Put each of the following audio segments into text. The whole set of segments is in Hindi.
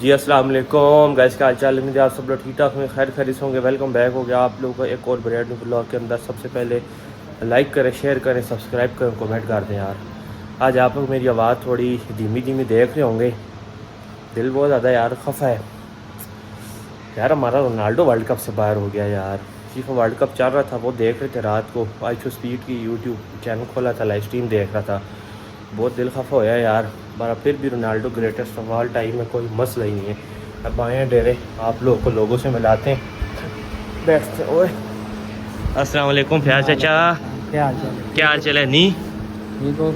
जी अस्सलाम वालेकुम गाइस, क्या हाल चाल है? मुझे आप सब लोग ठीक ठाक में खैर खैरियत होंगे। वेलकम बैक हो गया आप लोगों का एक और ब्रांड न्यू ब्लॉग के अंदर। सबसे पहले लाइक करें, शेयर करें, सब्सक्राइब करें, कमेंट कर दें यार। आज आप लोग मेरी आवाज़ थोड़ी धीमी धीमी देख रहे होंगे, दिल बहुत ज़्यादा यार खफा है यार। हमारा रोनाल्डो वर्ल्ड कप से बाहर हो गया यार। फीफा वर्ल्ड कप चल रहा था, वो देख रहे थे रात को। आईशो स्पीड की यूट्यूब चैनल खोला था, लाइव स्ट्रीम देख रहा था। बहुत दिल खफा होया यार हमारा। फिर भी Ronaldo greatest of all time में कोई मसला ही नहीं है। अब आए डेरे आप लोगों को लोगों से मिलाते हैं, बैठते। ओए अस्सलाम वालेकुम फयाज चाचा, क्या हाल चाल है? क्या हाल चाल है? नी ठीक हो?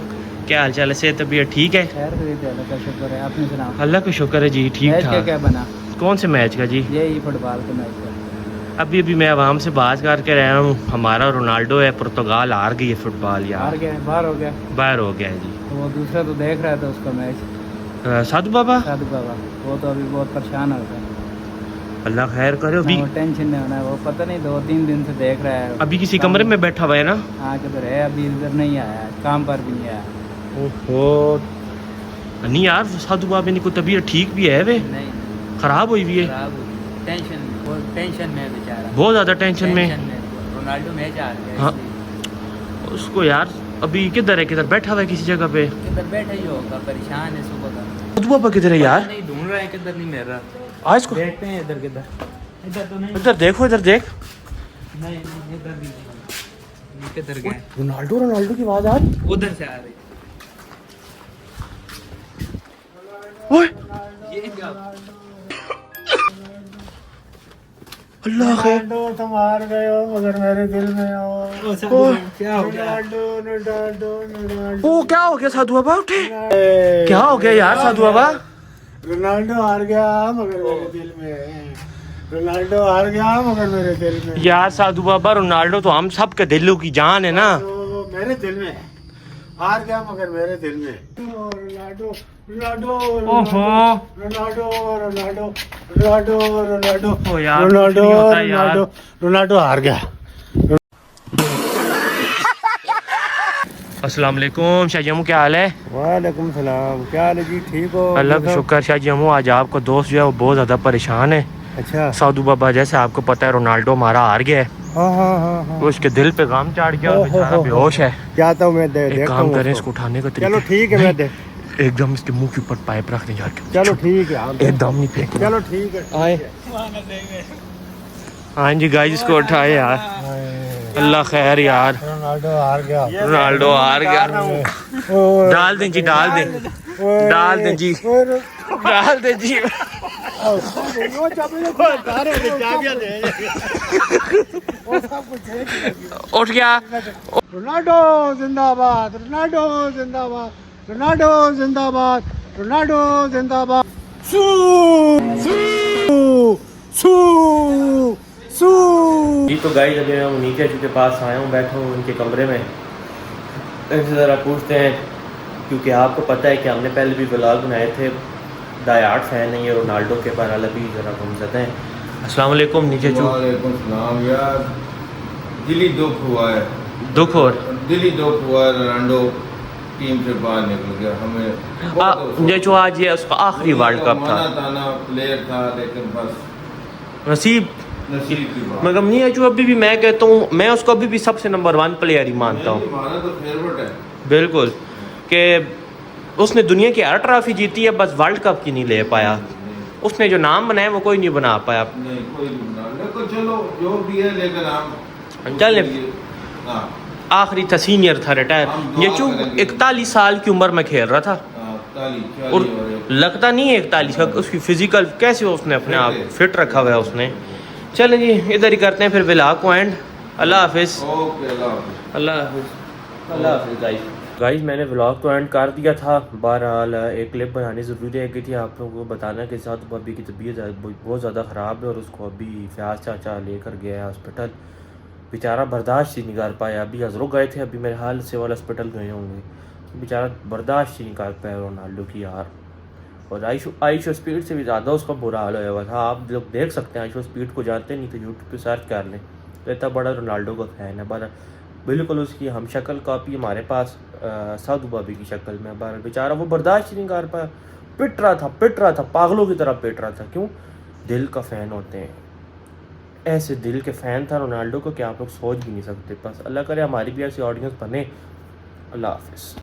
क्या हाल चाल है? सेहत तबीयत ठीक है? खैर खरीद है, अल्लाह का शुक्र है। आपने सुना अल्लाह का शुक्र है जी, ठीक मैच क्या ठाक। क्या बना? कौन से मैच का जी? यही फुटबॉल का मैच का। अभी मैं आवाम से बात करके रहा हूँ। हमारा रोनाल्डो है, पुर्तगाल हार गई है फुटबॉल हार यार, गया, बाहर हो गया। बाहर हो गया है जी। तो वो दूसरा तो देख रहा था उसका मैच, साधु बाबा साधु बाबा। वो तो अभी बहुत परेशान हो गया। अल्लाह खैर करे। अभी वो टेंशन नहीं होना है, वो पता नहीं 2-3 दिन से देख रहा है। अभी किसी कमरे में बैठा हुआ है ना? हाँ किधर है? अभी इधर नहीं आया, काम पर भी नहीं आया। ओहो नहीं यार, साधु बाबे ने कोई तबीयत ठीक भी है? वे नहीं, खराब हुई भी है, खराब हो गई। टेंशन में बेचारा, बहुत ज़्यादा टेंशन में। रोनाल्डो मैच हार गया। हाँ उसको यार अभी किधर है? किधर बैठा हुआ है किसी जगह पे? किधर बैठा ही होगा, परेशान है सुबह का। साधु बाबा किधर है यार? नहीं ढूंढ रहा है, किधर नहीं मिल रहा। आज इसको देखते हैं इधर किधर। इधर तो नहीं, इधर देखो, इधर देख। नहीं इधर भी नहीं। किधर गए? रोनाल्डो रोनाल्डो की आवाज़ आ रही। उधर से आ रही। ओए ये क्या? अल्लाह खैर। तुम हार गए हो मगर मेरे दिल में हो। क्या हो गया? ओ क्या हो गया साधु बाबा? उठे, क्या हो गया यार साधु बाबा? रोनाल्डो हार गया मगर मेरे दिल में। रोनाल्डो हार गया मगर मेरे दिल में। यार साधु बाबा, रोनाल्डो तो हम सब के दिलों की जान है ना। तो मेरे दिल में हार गया मगर मेरे दिल में। रोनाल्डो रोनाल्डो ओहो रोनाल्डो रोनाल्डो रोनाल्डो रोनाल्डो ओ यार, रोनाल्डो कुछ नहीं होता यार। रोनाल्डो रोनाल्डो हार गया। अस्सलाम वालेकुम शाह जम्मू, क्या हाल है? वालेकुम सलाम, क्या हाल है जी? ठीक हो? अल्लाह का शुक्र। शाह जम्मू आज आपको दोस्त जो है वो बहुत ज़्यादा परेशान है। अच्छा। साधु बाबा जैसे आपको पता है रोनाल्डो हमारा हार गया है, हाँ हाँ हाँ हाँ। तो उसके दिल पे गम चढ़ गया और बेचारा बेहोश है। जाता हूँ मैं, एक देखता काम हूँ करें, उसको। इसको उठाने का चलो तरीका ठीक है, मैं देख। एकदम इसके मुंह के ऊपर पाइप रख दें जाके। चलो ठीक है, हम एकदम नहीं फेंकना। चलो ठीक है। आए हाँ जी गाइस, इसको उठाए यार। अल्लाह खैर यार, रोनाल्डो हार गया। रोनाल्डो हार गया। डाल दें जी, डाल दें, डाल दें जी, डाल दें जी। उठ गया। रोनाल्डो जिंदाबाद, रोनाल्डो जिंदाबाद, रोनाल्डो जिंदाबाद, रोनाल्डो जिंदाबाद। सू सू सू सू। जी तो गाइस अभी हम नीचे के पास आया हूँ, बैठा हूँ उनके कमरे में। इनसे ज़रा पूछते हैं, क्योंकि आपको पता है कि हमने पहले भी व्लॉग बनाए थे। डाई हार्ड फैन है ये रोनाल्डो के, पर अभी ज़रा गमज़दे हैं। अस्सलाम वालेकुम नीचे चू। वालेकुम सलाम यार, दिली दुख हुआ है। दुख और दिली दुख हुआ है, रोनाल्डो टीम से बाहर निकल गया। हमें बहुत अफसोस जो आज ये उसका आखिरी वर्ल्ड कप था। माना ताना प्लेयर था, लेकिन बस नसीब नसीब की बात। मगर नहीं है जो अभी भी मैं कहता हूँ, मैं उसको अभी भी सबसे नंबर 1 प्लेयर ही मानता हूँ। माना तो फेवरेट है बिल्कुल, कि उसने दुनिया की हर ट्रॉफी जीती है, बस वर्ल्ड कप की नहीं ले पाया। उसने जो नाम बनाया वो कोई नहीं बना पाया। नहीं कोई नहीं, चलो जो भी है, लेकिन हम चल हाँ आखिरी था, सीनियर था, रिटायर। हम ये दुआ चूँ करेंगे। 41 साल की उम्र में खेल रहा था और लगता नहीं है 41 का। उसकी फिजिकल कैसे उसने अपने आप फिट रखा हुआ है उसने। चलें जी, इधर ही करते हैं फिर व्लॉग को एंड। अल्लाह हाफिज़, ओके, अल्लाह हाफिज़। अल्लाह हाफिज़, अल्लाह हाफिज़ गाइस। मैंने व्लॉग तो एंड कर दिया था। बहरहाल एक क्लिप बनानी ज़रूरी है थी आप लोगों को बताना के साथ। अभी की तबीयत बहुत ज़्यादा ख़राब है और उसको अभी फयाज चाचा लेकर गया है हॉस्पिटल। बेचारा बर्दाश्त ही नहीं कर पाया। अभी हज़रों गए थे, अभी मेरे हाल सिविल हॉस्पिटल गए होंगे। बेचारा बर्दाश्त ही नहीं कर पाया रोनाल्डो की यार। और आईशो स्पीड से भी ज़्यादा उसका बुरा हाल होया हुआ था। आप लोग देख सकते हैं, आईशो स्पीड को जानते नहीं तो यूट्यूब पे सर्च कर लें, तो इतना बड़ा रोनाल्डो का फ़ैन है। बड़ा बिल्कुल उसकी हम शक्ल कॉपी हमारे पास साधु बाबी की शक्ल में। बेचारा वो बर्दाश्त ही नहीं कर पाया। पिट रहा था, पागलों की तरह पिट रहा था। क्यों? दिल का फ़ैन होते हैं, ऐसे दिल के फ़ैन था रोनाल्डो को कि आप लोग सोच भी नहीं सकते। बस अल्लाह करे हमारी भी ऐसी ऑडियंस बने। अल्लाह हाफ़िज़।